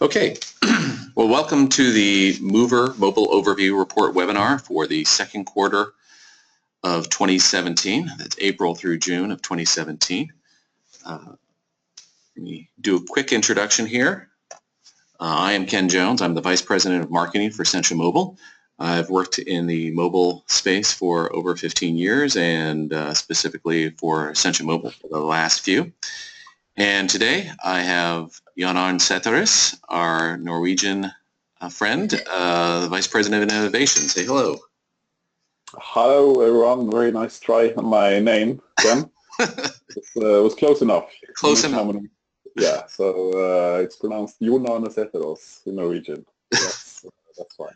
Okay, well, welcome to the MOVR Mobile Overview Report webinar for the second quarter of 2017. That's April through June of 2017. Let me do a quick introduction here. I am Ken Jones. I'm the Vice President of Marketing for Scientiamobile. I've worked in the mobile space for over 15 years and specifically for Scientiamobile for the last few. And today I have Jan Arne Sætheris, our Norwegian friend, the Vice President of Innovation. Say hello. Hello everyone, very nice try on my name, Ken. It was close enough. Close enough. Yeah, so it's pronounced Jan Arne Sætheris in Norwegian. That's fine.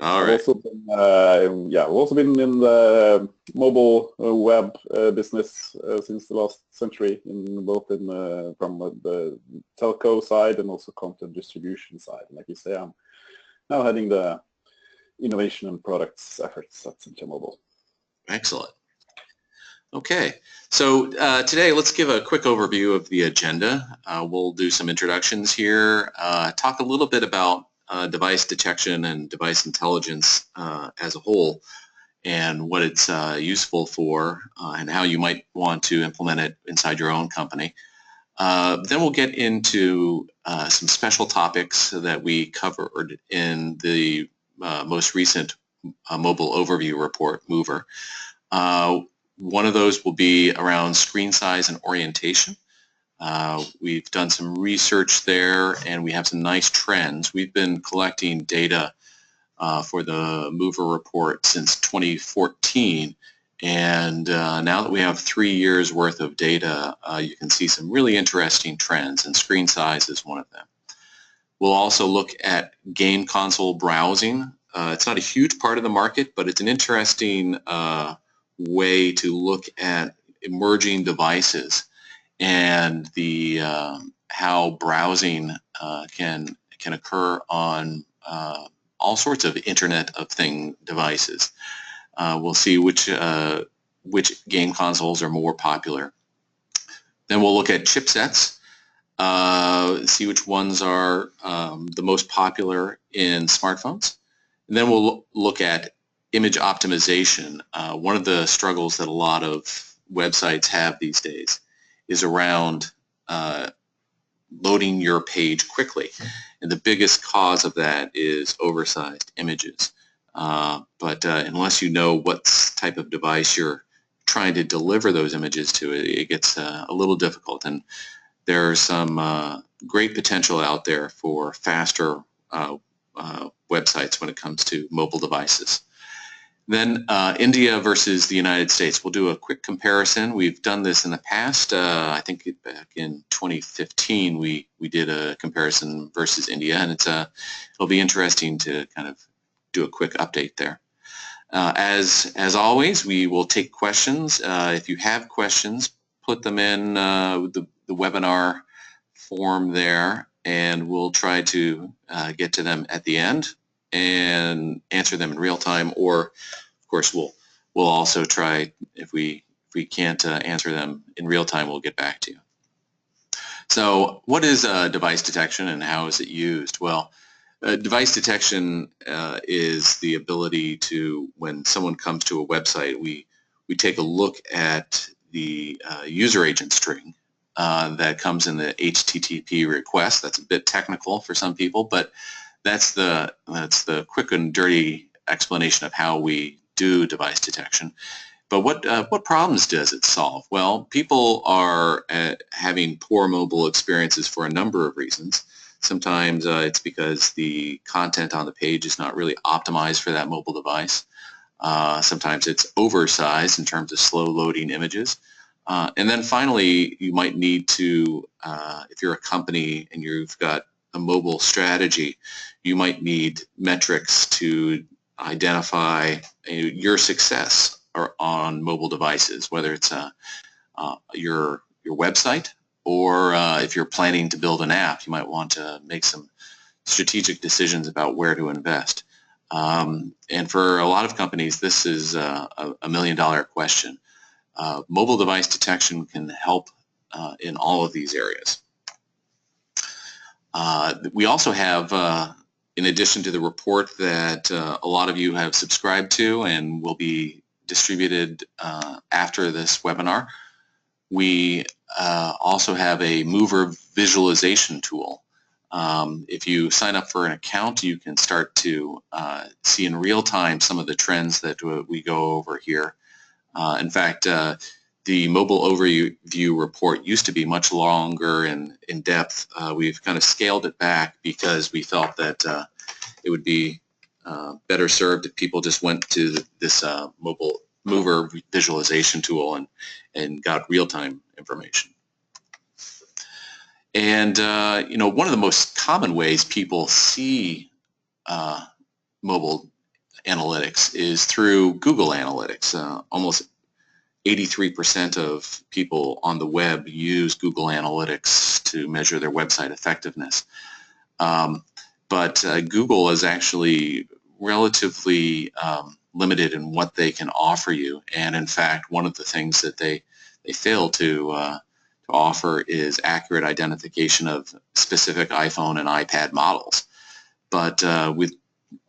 All right. I've also been in the mobile web business since the last century, from the telco side and also content distribution side. And like you say, I'm now heading the innovation and products efforts at Scientiamobile. Excellent. Okay, so today let's give a quick overview of the agenda. We'll do some introductions here, talk a little bit about device detection and device intelligence as a whole and what it's useful for and how you might want to implement it inside your own company. Then we'll get into some special topics that we covered in the most recent Mobile Overview Report, MOVR. One of those will be around screen size and orientation. We've done some research there and we have some nice trends. We've been collecting data for the MOVR report since 2014, and now that we have 3 years worth of data, you can see some really interesting trends, and screen size is one of them. We'll also look at game console browsing. It's not a huge part of the market, but it's an interesting way to look at emerging devices and the how browsing can occur on all sorts of Internet of Things devices. We'll see which game consoles are more popular. Then we'll look at chipsets, see which ones are the most popular in smartphones. And then we'll look at image optimization. One of the struggles that a lot of websites have these days is around loading your page quickly. And the biggest cause of that is oversized images. But unless you know what type of device you're trying to deliver those images to, it gets a little difficult. And there's some great potential out there for faster websites when it comes to mobile devices. Then India versus the United States. We'll do a quick comparison. We've done this in the past. I think back in 2015 we did a comparison versus India, and it'll be interesting to kind of do a quick update there. As always, we will take questions. If you have questions, put them in the webinar form there, and we'll try to get to them at the end and answer them in real time, or of course we'll also try, if we can't answer them in real time, we'll get back to you. So what is device detection and how is it used? Well, device detection is the ability to, when someone comes to a website, we take a look at the user agent string that comes in the HTTP request. That's a bit technical for some people, but that's the quick and dirty explanation of how we do device detection. But what problems does it solve? Well, people are having poor mobile experiences for a number of reasons. Sometimes it's because the content on the page is not really optimized for that mobile device. Sometimes it's oversized in terms of slow loading images. And then finally, you might need to, if you're a company and you've got a mobile strategy, you might need metrics to identify your success on mobile devices, whether it's your website, or if you're planning to build an app, you might want to make some strategic decisions about where to invest. And for a lot of companies, this is a $1 million question. Mobile device detection can help in all of these areas. We also have, in addition to the report that a lot of you have subscribed to and will be distributed after this webinar, we also have a MOVR visualization tool. If you sign up for an account, you can start to see in real time some of the trends that we go over here. In fact, the mobile overview report used to be much longer and in depth. We've kind of scaled it back because we felt that it would be better served if people just went to this mobile MOVR visualization tool and got real-time information. And you know, one of the most common ways people see mobile analytics is through Google Analytics. Almost 83% of people on the web use Google Analytics to measure their website effectiveness. But Google is actually relatively limited in what they can offer you. And in fact, one of the things that they fail to offer is accurate identification of specific iPhone and iPad models. But with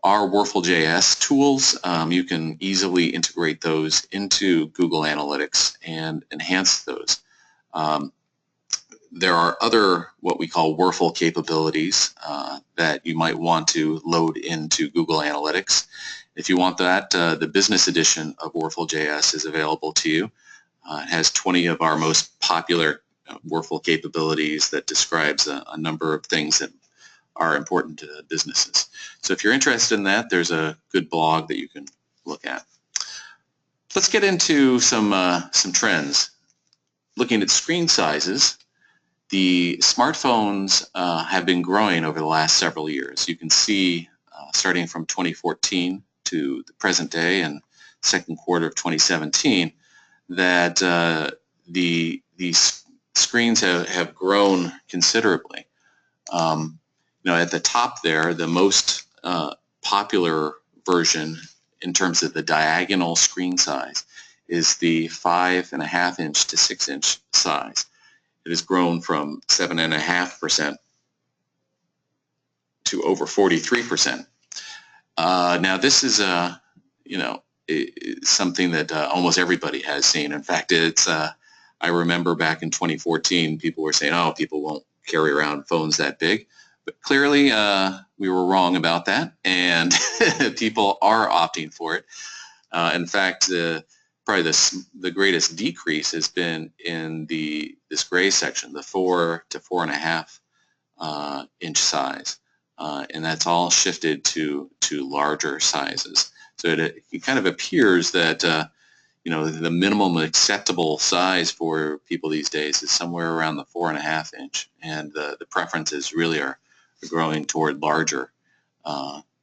our Wurfel.js tools, you can easily integrate those into Google Analytics and enhance those. There are other what we call Wurfel capabilities that you might want to load into Google Analytics. If you want that, the business edition of Wurfel.js is available to you. It has 20 of our most popular Wurfel capabilities that describes a number of things that are important to businesses. So if you're interested in that, there's a good blog that you can look at. Let's get into some trends. Looking at screen sizes, the smartphones have been growing over the last several years. You can see starting from 2014 to the present day and second quarter of 2017 that these screens have grown considerably. You know, at the top there, the most popular version in terms of the diagonal screen size is the 5.5 inch to 6 inch size. It has grown from 7.5% to over 43%. Now this is you know, something that almost everybody has seen. In fact, it's I remember back in 2014, people were saying, "Oh, people won't carry around phones that big." But clearly, we were wrong about that, and people are opting for it. In fact, probably the greatest decrease has been in this gray section, the 4 to 4.5 inch size, and that's all shifted to larger sizes. So it kind of appears that you know, the minimum acceptable size for people these days is somewhere around the 4.5 inch, and the preferences really are growing toward larger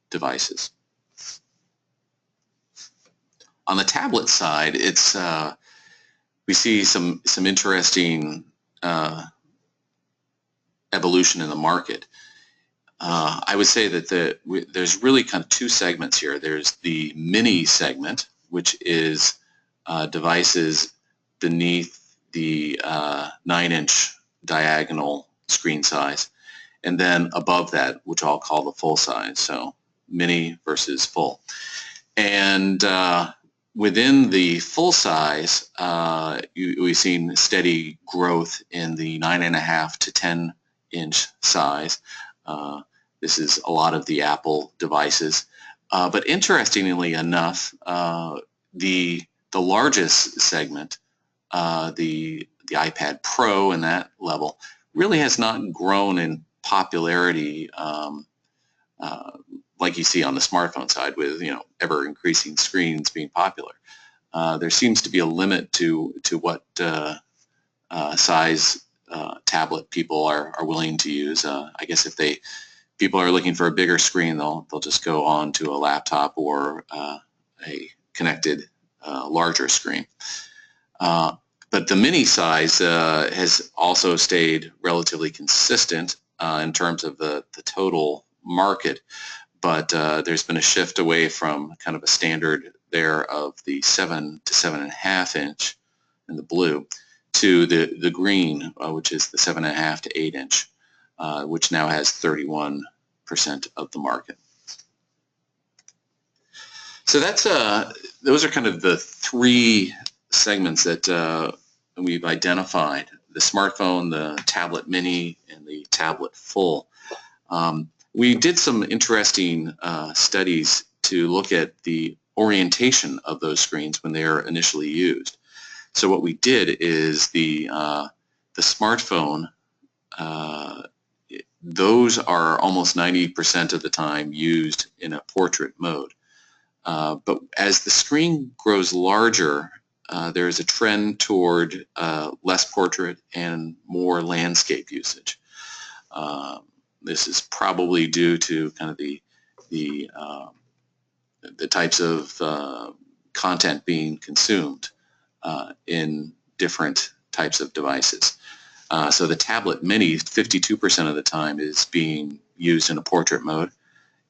devices. On the tablet side, it's we see some interesting evolution in the market. I would say that there's really kind of two segments here. There's the mini segment, which is devices beneath the 9-inch diagonal screen size, and then above that, which I'll call the full size, so mini versus full. And within the full size, we've seen steady growth in the 9.5 to 10-inch size. This is a lot of the Apple devices. But interestingly enough, the largest segment, the iPad Pro and that level, really has not grown in popularity like you see on the smartphone side, with, you know, ever increasing screens being popular. There seems to be a limit to what size tablet people are willing to use. I guess if people are looking for a bigger screen, they'll just go on to a laptop or a connected larger screen. But the mini size has also stayed relatively consistent in terms of the total market, but there's been a shift away from kind of a standard there of the 7 to 7.5 inch in the blue to the green, which is the 7.5 to 8 inch. which now has 31% of the market. So that's those are kind of the three segments that we've identified: the smartphone, the tablet mini, and the tablet full. We did some interesting studies to look at the orientation of those screens when they are initially used. So what we did is the smartphone, those are almost 90% of the time used in a portrait mode. But as the screen grows larger, there is a trend toward less portrait and more landscape usage. This is probably due to kind of the types of content being consumed in different types of devices. So the tablet mini, 52% of the time, is being used in a portrait mode.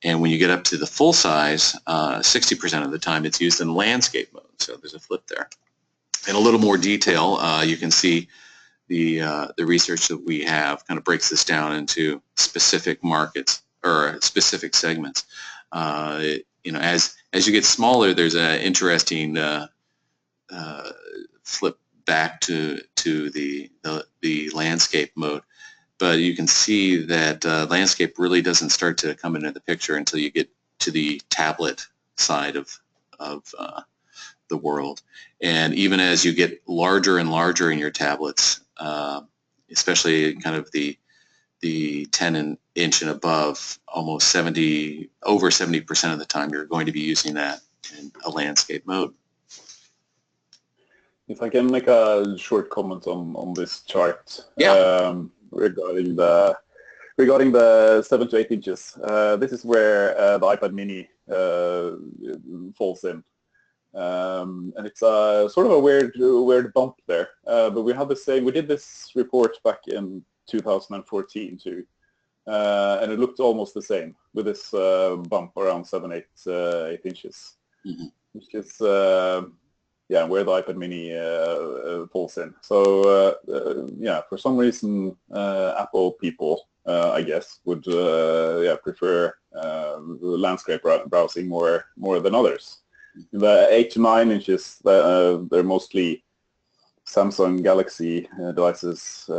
And when you get up to the full size, 60% of the time it's used in landscape mode. So there's a flip there. In a little more detail, you can see the research that we have kind of breaks this down into specific markets or specific segments. You know, as you get smaller, there's an interesting flip back to the landscape mode. But you can see that landscape really doesn't start to come into the picture until you get to the tablet side of the world. And even as you get larger and larger in your tablets, especially kind of the 10-inch and above, almost over 70% of the time you're going to be using that in a landscape mode. If I can make a short comment on this chart. Yeah. Regarding the 7 to 8 inches. This is where the iPad mini falls in. And it's sort of a weird bump there. But we have the same, we did this report back in 2014 too. And it looked almost the same with this bump around 8 inches. Mm-hmm. Which is yeah, where the iPad mini falls in. So yeah, for some reason, Apple people, I guess, would yeah, prefer landscape browsing more than others. The 8 to 9 inches, they're mostly Samsung Galaxy devices,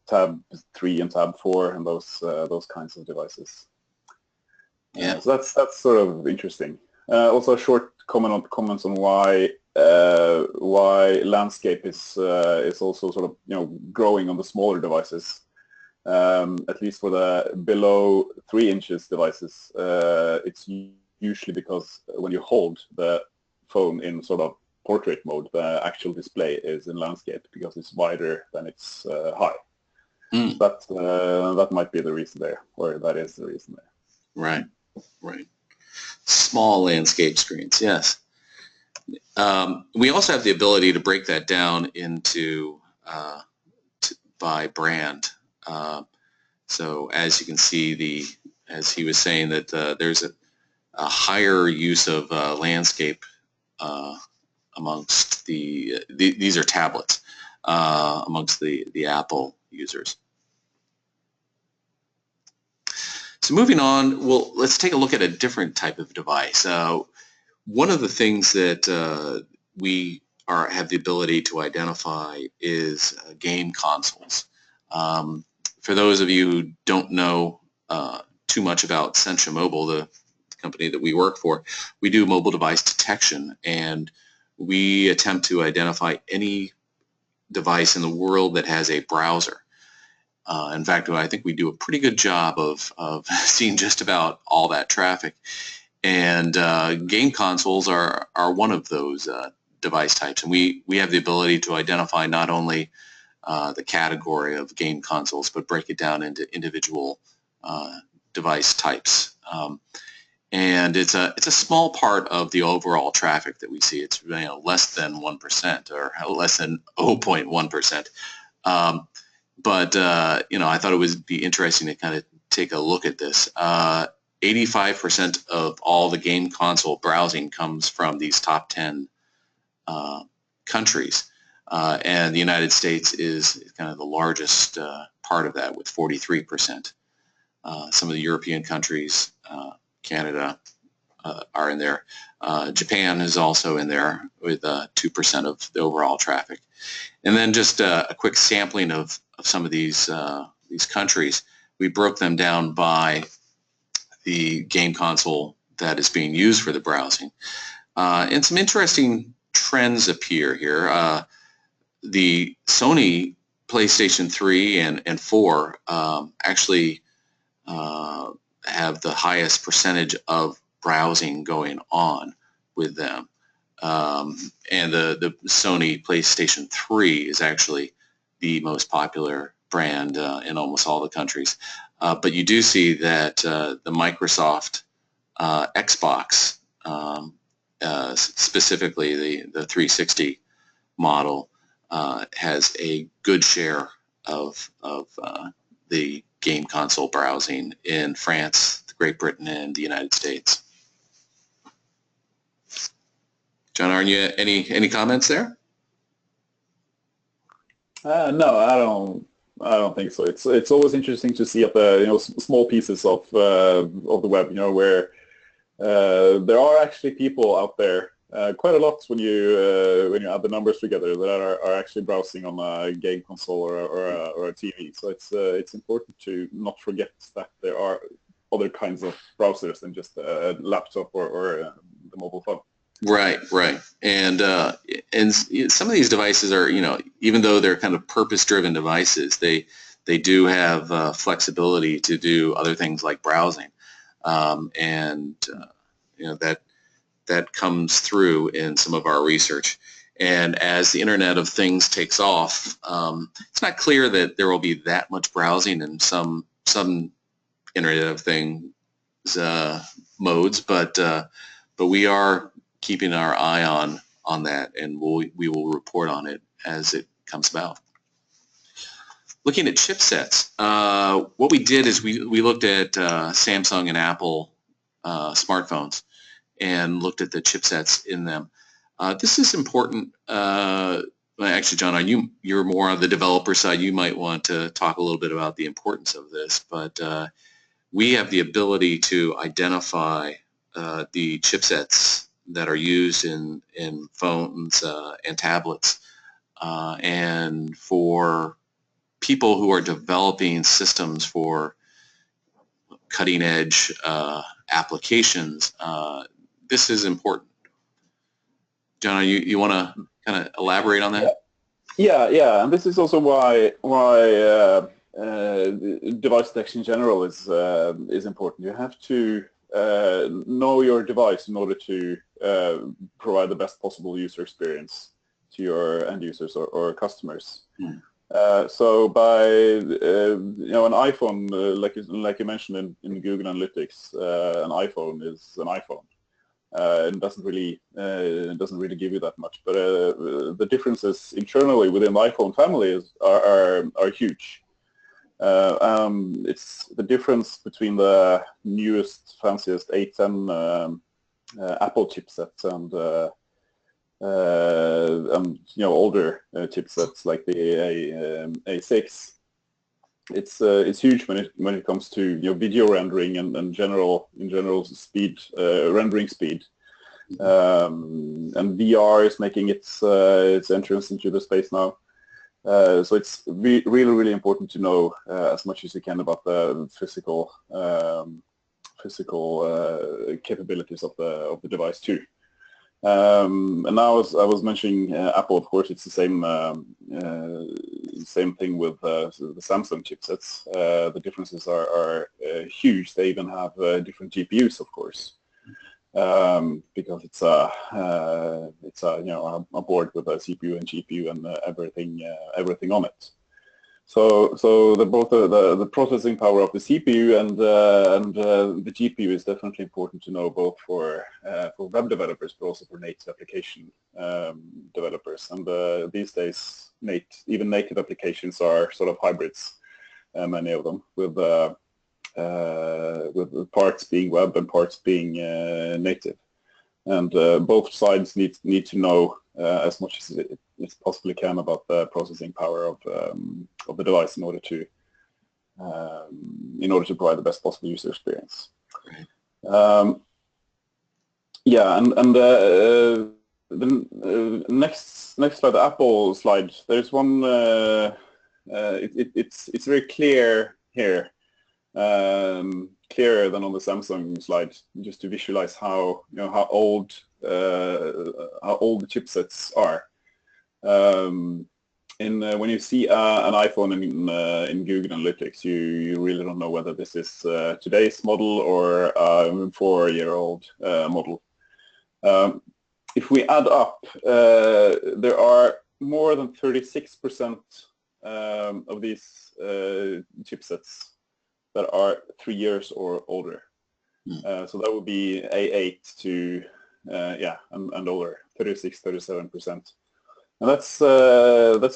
Tab 3 and Tab 4, and those kinds of devices. Yeah. So that's sort of interesting. Also, a short comments on why landscape is also sort of growing on the smaller devices. At least for the below 3 inches devices, it's usually because when you hold the phone in sort of portrait mode, the actual display is in landscape because it's wider than it's high. Mm. That might be the reason there, or that is the reason there. Right, right. Small landscape screens, yes. We also have the ability to break that down into by brand. So as you can see, as he was saying, that there's a higher use of landscape amongst these are tablets amongst the Apple users. So moving on, well, let's take a look at a different type of device. One of the things that we have the ability to identify is game consoles. For those of you who don't know too much about Scientiamobile, the company that we work for, we do mobile device detection, and we attempt to identify any device in the world that has a browser. In fact, I think we do a pretty good job of seeing just about all that traffic. And game consoles are one of those device types. And we have the ability to identify not only the category of game consoles, but break it down into individual device types. And it's a small part of the overall traffic that we see. It's less than 1% or less than 0.1%. But I thought it would be interesting to kind of take a look at this. 85% of all the game console browsing comes from these top 10 countries, and the United States is kind of the largest part of that with 43%. Some of the European countries, Canada, are in there. Japan is also in there with 2% of the overall traffic. And then just a quick sampling of some of these countries. We broke them down by the game console that is being used for the browsing. And some interesting trends appear here. The Sony PlayStation 3 and 4 actually have the highest percentage of browsing going on with them. And the Sony PlayStation 3 is actually the most popular brand in almost all the countries. But you do see that the Microsoft Xbox, specifically the 360 model, has a good share of the game console browsing in France, Great Britain, and the United States. John, are you any comments there? No, I don't think so. It's always interesting to see at the small pieces of the web, where there are actually people out there, quite a lot when you add the numbers together, that are actually browsing on a game console or a TV. So it's important to not forget that there are other kinds of browsers than just a laptop or the mobile phone. Right. And some of these devices are, even though they're kind of purpose-driven devices, they do have flexibility to do other things like browsing, that comes through in some of our research. And as the Internet of Things takes off, it's not clear that there will be that much browsing in some Internet of Things modes, but we are keeping our eye on that, and we will report on it as it comes about. Looking at chipsets, what we did is we looked at Samsung and Apple smartphones and looked at the chipsets in them. This is important. Actually, John, you're more on the developer side. You might want to talk a little bit about the importance of this, but we have the ability to identify the chipsets that are used in phones and tablets, and for people who are developing systems for cutting edge applications, this is important. John, you want to kind of elaborate on that? Yeah, and this is also why device detection in general is important. You have to know your device in order to provide the best possible user experience to your end users or customers. So by an iPhone, like you mentioned in Google Analytics, an iPhone is an iPhone. It doesn't really give you that much, but the differences internally within the iPhone family are huge. It's the difference between the newest, fanciest 8, 10 Apple chipsets and older chipsets like the A6. It's huge when it comes to video rendering and general speed, rendering speed. And VR is making its entrance into the space now. So it's really important to know as much as you can about the physical capabilities of the device too. And now, as I was mentioning, Apple, of course, it's the same thing with the Samsung chipsets. The differences are huge. They even have different GPUs, of course, because it's a board with a CPU and GPU and everything on it. So both the processing power of the CPU and the GPU is definitely important to know, both for web developers but also for native application developers. And these days, even native applications are sort of hybrids, many of them, with parts being web and parts being native. And both sides need to know as much as it possibly can about the processing power of the device in order to in order to provide the best possible user experience. Right. Yeah, and the next slide, the Apple slide. There's one. It's very clear here, clearer than on the Samsung slide, just to visualize how how old the chipsets are. When you see an iPhone in Google Analytics, you really don't know whether this is today's model or a 4-year-old model. If we add up, there are more than 36% of these chipsets that are 3 years or older. So that would be A8 to and older, 36-37%. And that's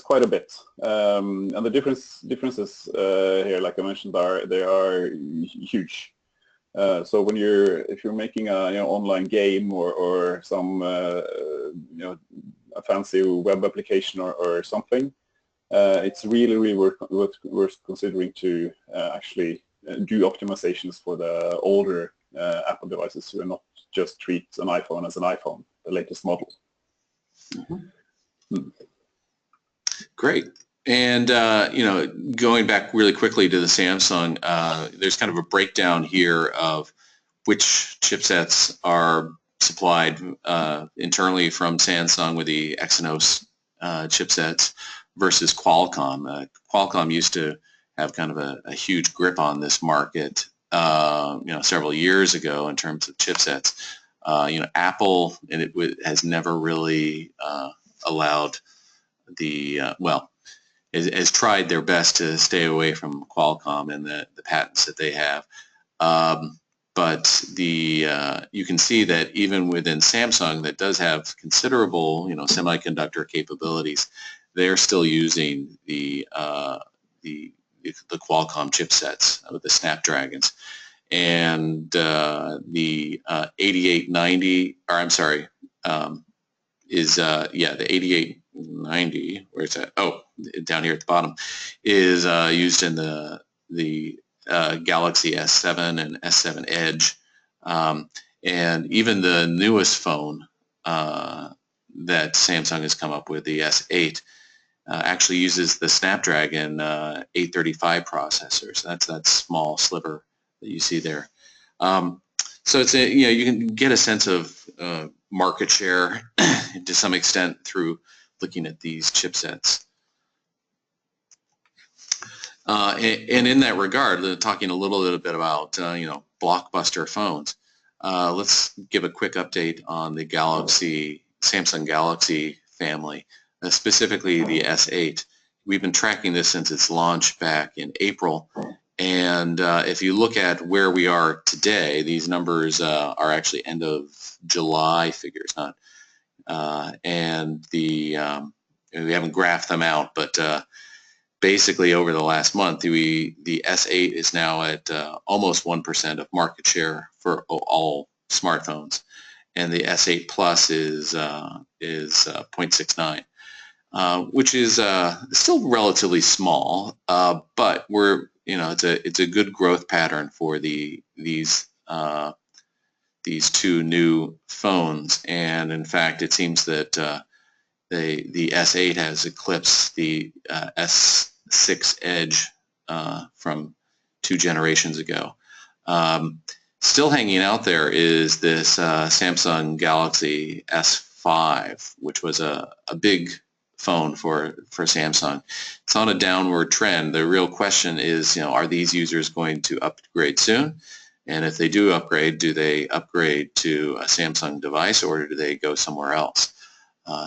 quite a bit. And the differences here, like I mentioned, they are huge. So when if you're making a online game or some a fancy web application or something, it's really worth considering to actually do optimizations for the older Apple devices, so not just treat an iPhone as an iPhone, the latest model. Great. And going back really quickly to the Samsung, there's kind of a breakdown here of which chipsets are supplied internally from Samsung with the Exynos chipsets versus Qualcomm. Qualcomm used to have kind of a huge grip on this market, several years ago in terms of chipsets. Apple has never really allowed has tried their best to stay away from Qualcomm and the patents that they have. But you can see that even within Samsung, that does have considerable semiconductor capabilities, they're still using the Qualcomm chipsets with the Snapdragons. And the 8890, or I'm sorry, is the 8890. Where's that? Oh, down here at the bottom, is used in the Galaxy S7 and S7 Edge, and even the newest phone that Samsung has come up with, the S8, actually uses the Snapdragon 835 processor. So that's that small sliver that you see there. So it's you can get a sense of market share to some extent through looking at these chipsets. And in that regard, talking a little bit about blockbuster phones, let's give a quick update on the Samsung Galaxy family, specifically the S8. We've been tracking this since its launch back in April, and if you look at where we are today, these numbers are actually end of July figures, not and we haven't graphed them out, but basically over the last month, the S8 is now at almost 1% of market share for all smartphones, and the S8 Plus is 0.69, which is still relatively small, but it's a good growth pattern for these two new phones, and in fact, it seems that the S8 has eclipsed the S6 Edge from 2 generations ago. Still hanging out there is this Samsung Galaxy S5, which was a big phone for Samsung. It's on a downward trend. The real question is, are these users going to upgrade soon? And if they do upgrade to a Samsung device, or do they go somewhere else?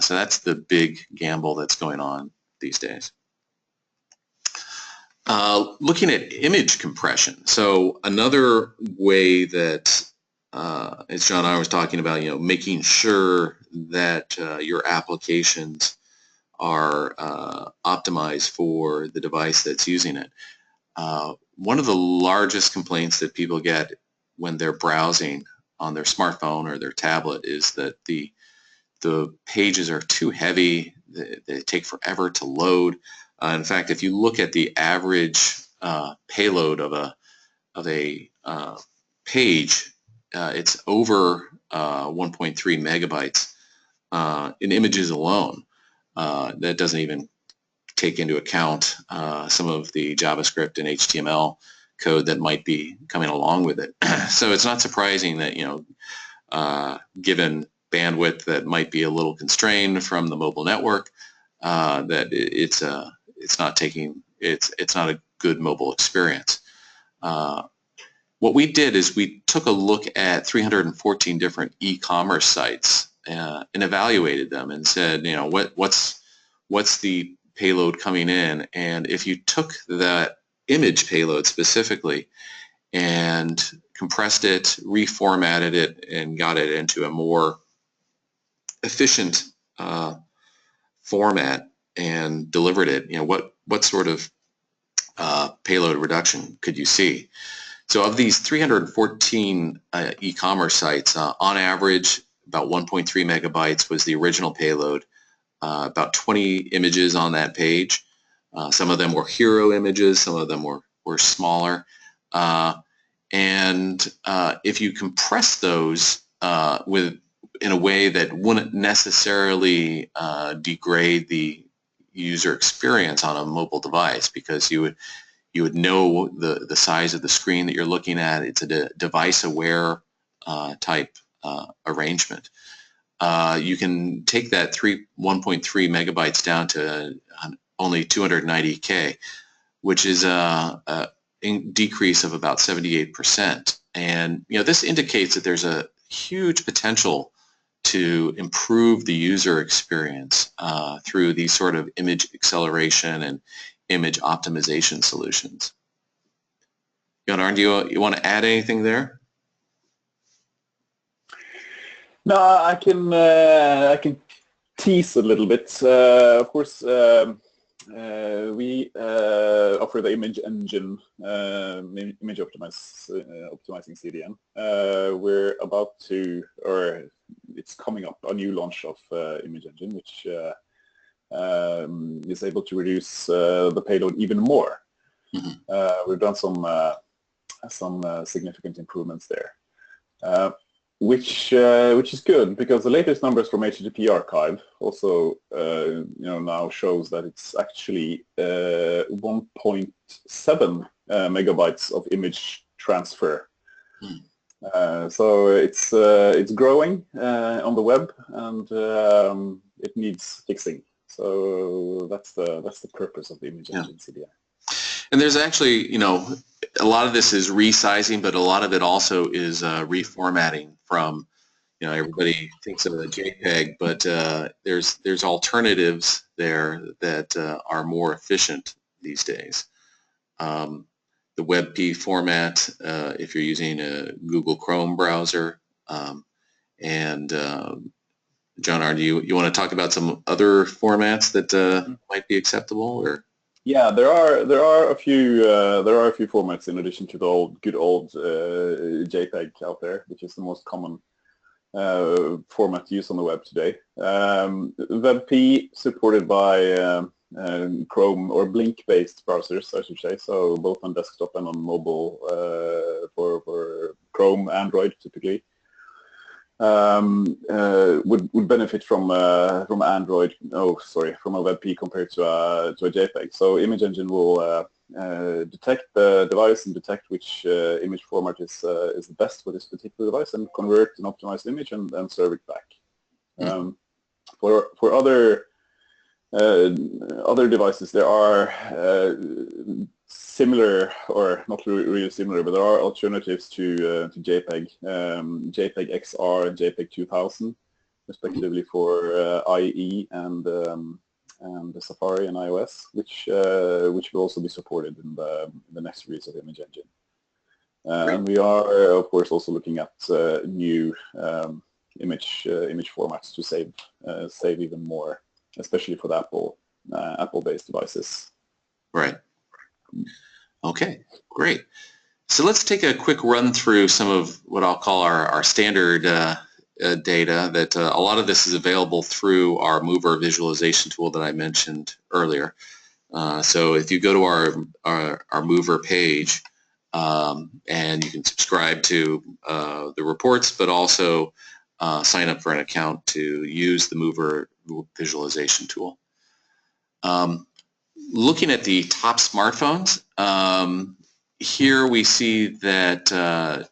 So that's the big gamble that's going on these days. Looking at image compression. So another way that, as John and I was talking about, making sure that your applications are optimized for the device that's using it. One of the largest complaints that people get when they're browsing on their smartphone or their tablet is that the pages are too heavy, they take forever to load. In fact, if you look at the average payload of a page, it's over 1.3 megabytes in images alone. That doesn't even take into account some of the JavaScript and HTML code that might be coming along with it. So it's not surprising that, given bandwidth that might be a little constrained from the mobile network, that it's not a good mobile experience. What we did is we took a look at 314 different e-commerce sites and evaluated them and said, what's the payload coming in, and if you took that image payload specifically and compressed it, reformatted it, and got it into a more efficient format and delivered it, what sort of payload reduction could you see? So of these 314 e-commerce sites, on average, about 1.3 megabytes was the original payload. About 20 images on that page. Some of them were hero images, some of them were smaller. And if you compress those in a way that wouldn't necessarily degrade the user experience on a mobile device, because you would know the size of the screen that you're looking at. It's a device-aware type arrangement. You can take that 1.3 megabytes down to only 290K, which is a decrease of about 78%. And this indicates that there's a huge potential to improve the user experience through these sort of image acceleration and image optimization solutions. Gunnar, do you want to add anything there? No, I can tease a little bit. Of course, we offer the image engine, image optimizing CDN. We're about to, or it's coming up, a new launch of image engine, which is able to reduce the payload even more. Mm-hmm. We've done some significant improvements there. Which is good, because the latest numbers from HTTP archive also now shows that it's actually 1.7 megabytes of image transfer. So it's growing on the web, and it needs fixing. So that's the purpose of the image engine CDN. And there's actually, a lot of this is resizing, but a lot of it also is reformatting from, everybody thinks of a JPEG, but there's alternatives there that are more efficient these days. The WebP format, if you're using a Google Chrome browser, and John, do you want to talk about some other formats that might be acceptable, or? Yeah, there are a few formats in addition to the good old JPEG out there, which is the most common format used on the web today. WebP supported by Chrome or Blink-based browsers, I should say, so both on desktop and on mobile for Chrome, Android typically. Would benefit from Android. From a WebP compared to a JPEG. So Image Engine will detect the device and detect which image format is the best for this particular device, and convert an optimized image and serve it back. For other devices, there are similar, or not really similar, but there are alternatives to JPEG, JPEG XR and JPEG 2000, respectively, for IE and the Safari and iOS, which will also be supported in the next release of Image Engine. And we are, of course, also looking at new image formats to save even more, especially for the Apple-based devices. Right. Okay, great. So let's take a quick run through some of what I'll call our standard data. That a lot of this is available through our MOVR visualization tool that I mentioned earlier. So if you go to our MOVR page, and you can subscribe to the reports, but also sign up for an account to use the MOVR visualization tool. Looking at the top smartphones, here we see that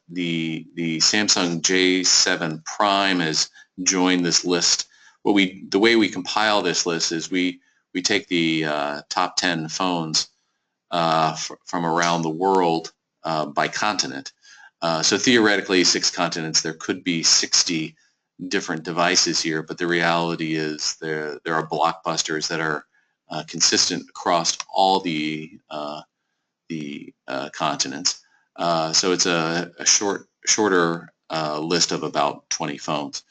the Samsung J7 Prime has joined this list. The way we compile this list is we take the top 10 phones from around the world by continent. So theoretically, 6 continents, there could be 60 different devices here, but the reality is there are blockbusters that are consistent across all the continents. So it's a shorter list of about 20 phones.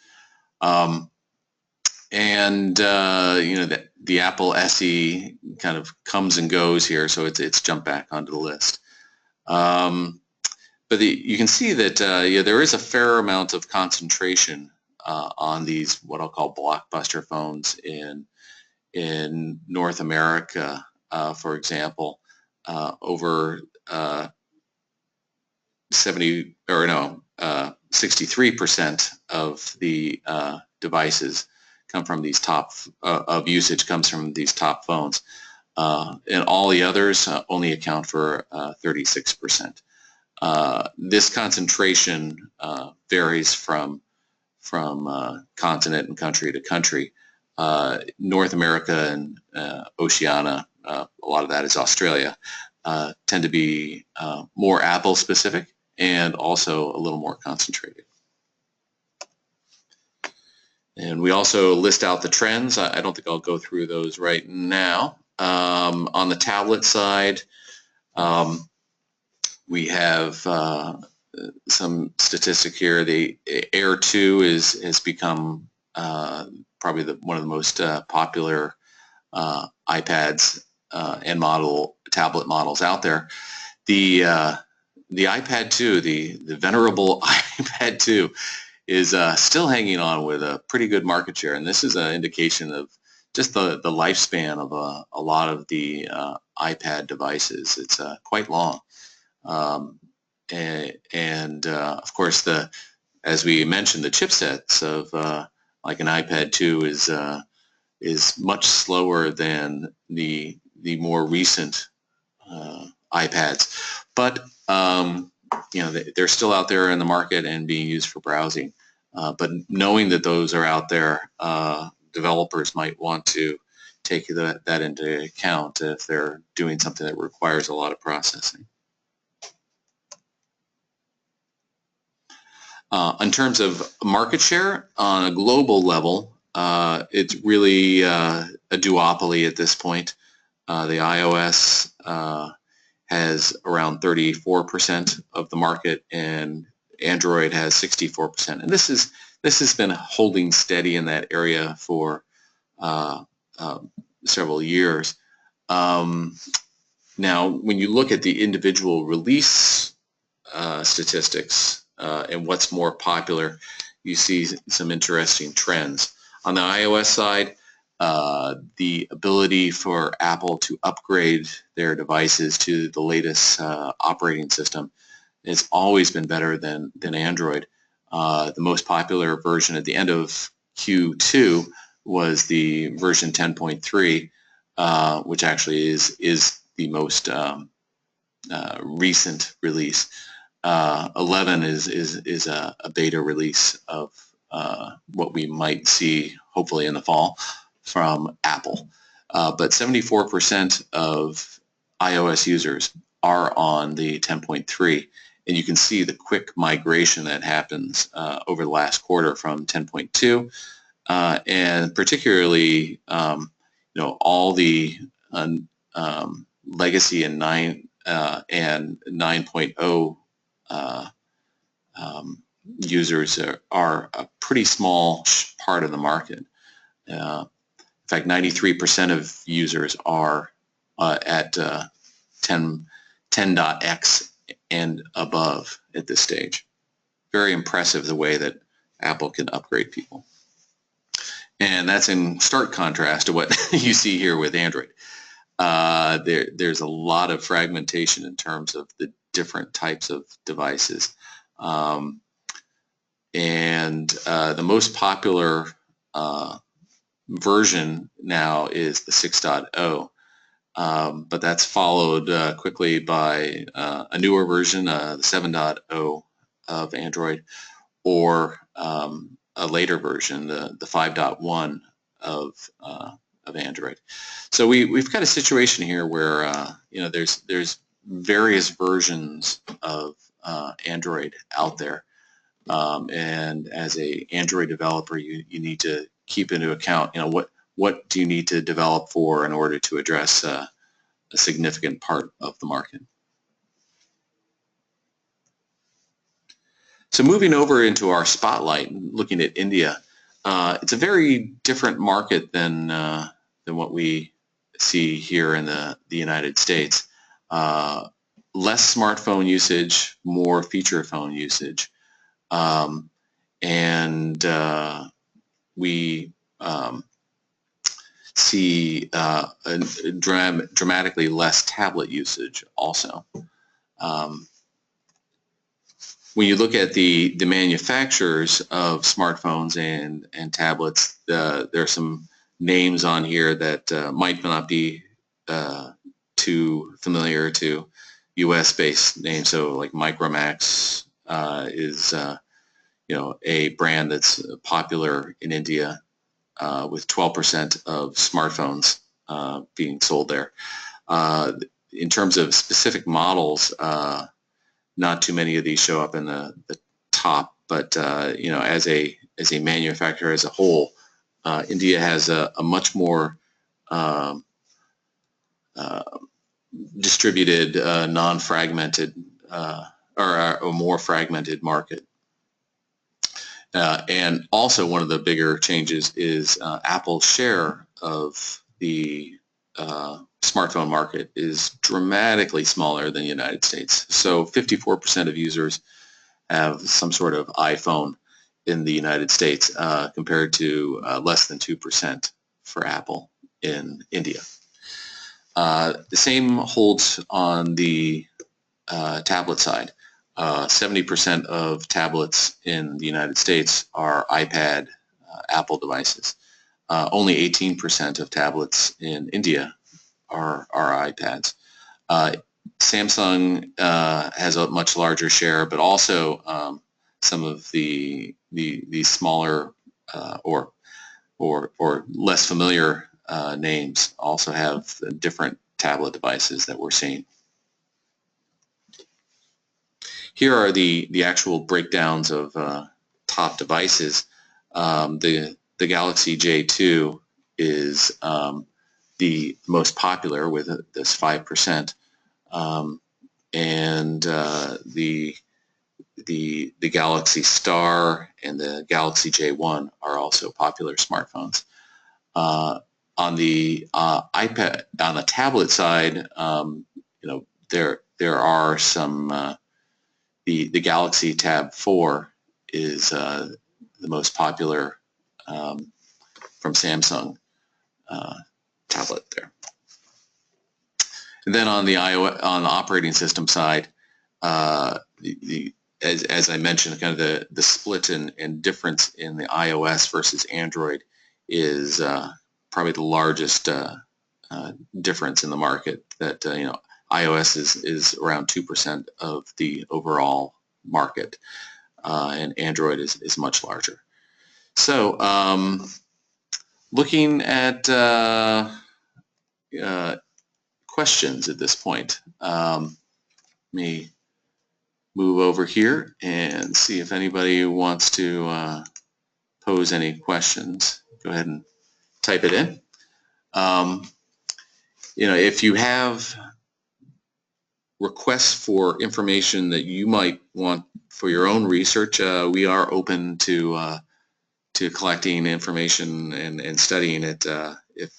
The Apple SE kind of comes and goes here, so it's jumped back onto the list. But you can see that there is a fair amount of concentration on these what I'll call blockbuster phones in North America, for example. Over 63% of the devices come from these of usage comes from these top phones, and all the others only account for 36%. This concentration varies from continent and country to country. North America and Oceania, a lot of that is Australia, tend to be more Apple specific and also a little more concentrated. And we also list out the trends. I don't think I'll go through those right now. On the tablet side, we have some statistic here. The Air 2 has become probably one of the most popular iPads and tablet models out there. The iPad 2, the venerable iPad 2, is still hanging on with a pretty good market share, and this is an indication of just the lifespan of a lot of the iPad devices. It's quite long, and of course, as we mentioned, the chipsets of like an iPad 2 is much slower than the more recent iPads, but they're still out there in the market and being used for browsing. But knowing that those are out there, developers might want to take that into account if they're doing something that requires a lot of processing. In terms of market share on a global level, it's really a duopoly at this point. The iOS has around 34% of the market, and Android has 64%. And this has been holding steady in that area for several years. Now, when you look at the individual release statistics and what's more popular, you see some interesting trends. On the iOS side, the ability for Apple to upgrade their devices to the latest operating system has always been better than Android. The most popular version at the end of Q2 was the version 10.3, which actually is the most recent release. 11 is a beta release of what we might see hopefully in the fall from Apple. But 74% of iOS users are on the 10.3, and you can see the quick migration that happens over the last quarter from 10.2, and particularly all the legacy and 9.0 users are a pretty small part of the market. In fact, 93% of users are at 10.x and above at this stage. Very impressive the way that Apple can upgrade people. And that's in stark contrast to what you see here with Android. there's a lot of fragmentation in terms of the different types of devices. And the most popular version now is the 6.0, but that's followed quickly by a newer version, the 7.0 of Android, or a later version, the 5.1 of Android. So we've got a situation here where there's various versions of Android out there, and as a Android developer, you need to keep into account what do you need to develop for in order to address a significant part of the market. So moving over into our spotlight, looking at India, it's a very different market than what we see here in the United States. Less smartphone usage, more feature phone usage, and we see dramatically less tablet usage also. When you look at the manufacturers of smartphones and tablets, there are some names on here that might not be too familiar to U.S.-based names. So like Micromax is a brand that's popular in India, with 12% of smartphones being sold there. In terms of specific models, not too many of these show up in the top, but as a manufacturer as a whole, India has a much more distributed, non-fragmented, or a more fragmented market. And also one of the bigger changes is Apple's share of the smartphone market is dramatically smaller than the United States. So 54% of users have some sort of iPhone in the United States, compared to less than 2% for Apple in India. The same holds on the tablet side. 70% of tablets in the United States are iPad, Apple devices. Only 18% of tablets in India are iPads. Samsung has a much larger share, but also some of the smaller or less familiar names also have different tablet devices that we're seeing. Here are the actual breakdowns of top devices. The Galaxy J2 is the most popular with this 5%, and the Galaxy Star and the Galaxy J1 are also popular smartphones. On the iPad, on the tablet side, there are some. The Galaxy Tab 4 is the most popular from Samsung tablet there. And then on the operating system side, as I mentioned, kind of the split and difference in the iOS versus Android is probably the largest difference in the market. That iOS is around 2% of the overall market, and Android is much larger. So looking at questions at this point, let me move over here and see if anybody wants to pose any questions. Go ahead and type it in. If you have requests for information that you might want for your own research, we are open to collecting information and studying it if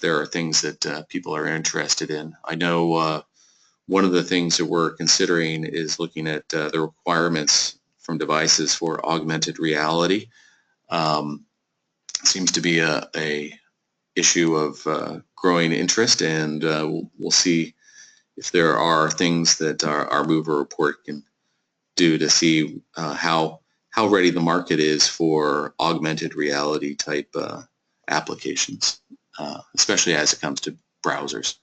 there are things that people are interested in. I know one of the things that we're considering is looking at the requirements from devices for augmented reality. Seems to be a issue of growing interest, and we'll see if there are things that our MOVR report can do to see how ready the market is for augmented reality type applications, especially as it comes to browsers.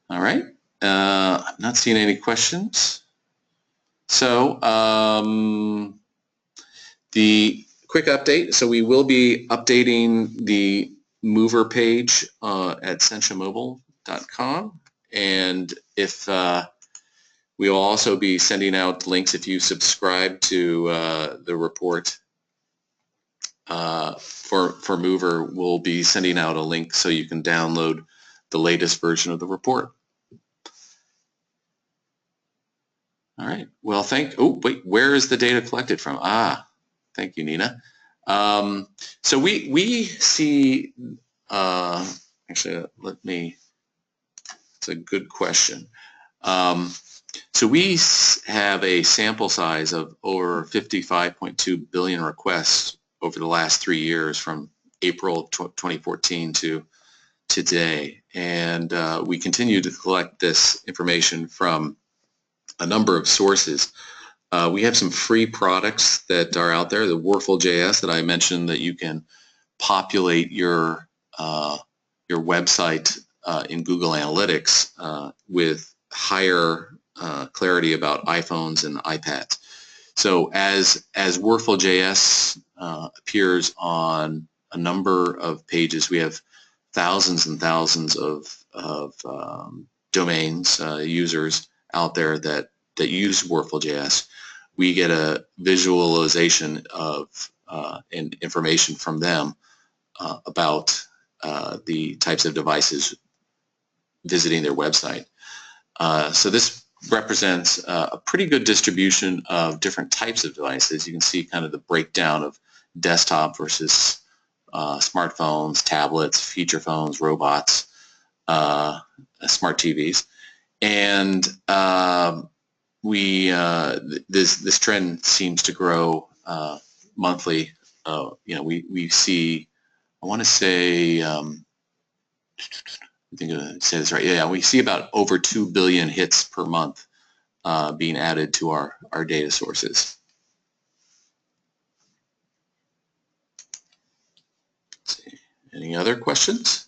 All right, I'm not seeing any questions. So the quick update, so we will be updating the MOVR page at Scientiamobile.com, and if we will also be sending out links if you subscribe to the report for MOVR. We'll be sending out a link so you can download the latest version of the report. All right. Well, oh, wait, where is the data collected from? Thank you, Nina. So we see, actually, it's a good question. So we have a sample size of over 55.2 billion requests over the last 3 years, from April 2014 to today. And we continue to collect this information from a number of sources. We have some free products that are out there, the Wurfel.js that I mentioned, that you can populate your website in Google Analytics with higher clarity about iPhones and iPads. So as Wurfel.js appears on a number of pages, we have thousands and thousands of domains, users out there that use Wurfel.js. We get a visualization of and information from them about the types of devices visiting their website. So this represents a pretty good distribution of different types of devices. You can see kind of the breakdown of desktop versus smartphones, tablets, feature phones, robots, smart TVs, and this trend seems to grow monthly. We see, I want to say, I think I say this right. Yeah, we see about over 2 billion hits per month being added to our data sources. Let's see. Any other questions?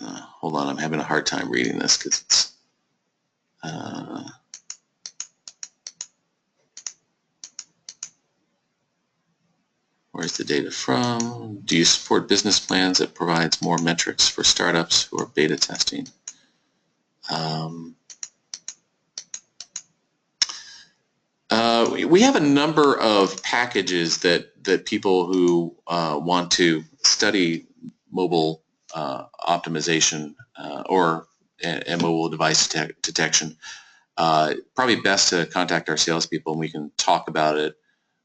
Hold on, I'm having a hard time reading this because it's where's the data from? Do you support business plans that provides more metrics for startups who are beta testing? We have a number of packages that people who want to study mobile optimization or mobile device detection, probably best to contact our salespeople and we can talk about it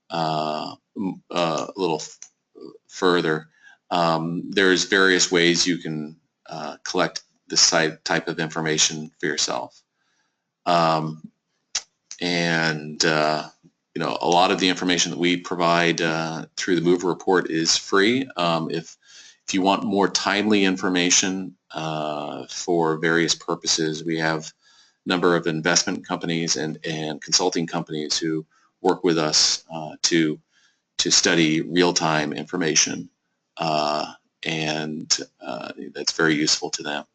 a little further. There's various ways you can collect this type of information for yourself. A lot of the information that we provide through the MOVR report is free. If you want more timely information for various purposes, we have a number of investment companies and consulting companies who work with us to study real-time information, and that's very useful to them.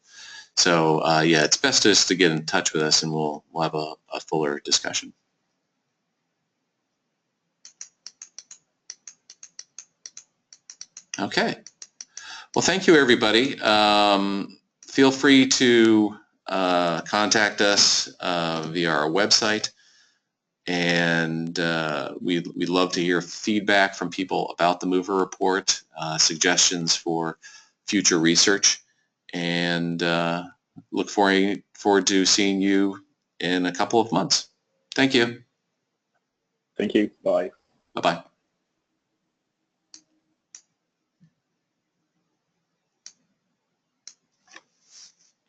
So yeah, it's best just to get in touch with us and we'll have a fuller discussion. Okay. Well, thank you, everybody. Feel free to contact us via our website, and we'd love to hear feedback from people about the MOVR report, suggestions for future research, and look forward to seeing you in a couple of months. Thank you. Thank you. Bye. Bye-bye.